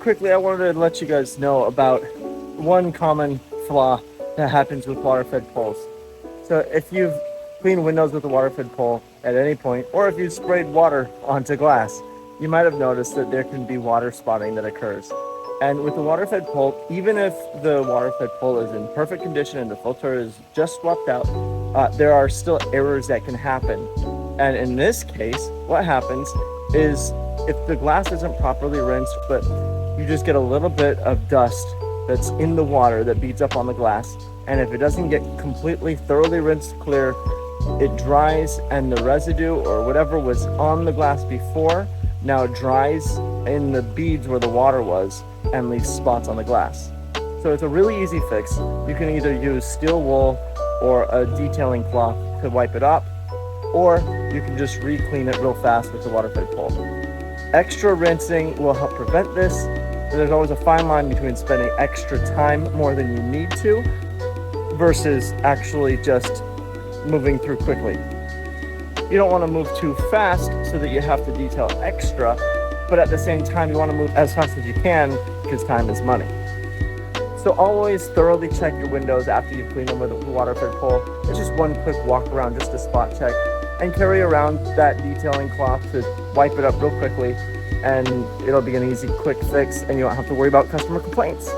quickly, I wanted to let you guys know about one common flaw that happens with water-fed poles. So if you've cleaned windows with a water-fed pole at any point, or if you've sprayed water onto glass, you might have noticed that there can be water spotting that occurs. And with the water-fed pole, even if the water-fed pole is in perfect condition and the filter is just swapped out, there are still errors that can happen. And in this case, what happens is if the glass isn't properly rinsed, but you just get a little bit of dust that's in the water that beads up on the glass, and if it doesn't get completely thoroughly rinsed clear, it dries, and the residue or whatever was on the glass before now dries in the beads where the water was and leaves spots on the glass. So it's a really easy fix. You can either use steel wool or a detailing cloth to wipe it up, or you can just re-clean it real fast with the water-fed pole. Extra rinsing will help prevent this. There's always a fine line between spending extra time more than you need to versus actually just moving through quickly. You don't want to move too fast so that you have to detail extra, but at the same time you want to move as fast as you can because time is money. So always thoroughly check your windows after you've cleaned them with a water-fed pole. It's just one quick walk around, just a spot check, and carry around that detailing cloth to wipe it up real quickly, and it'll be an easy, quick fix, and you don't have to worry about customer complaints.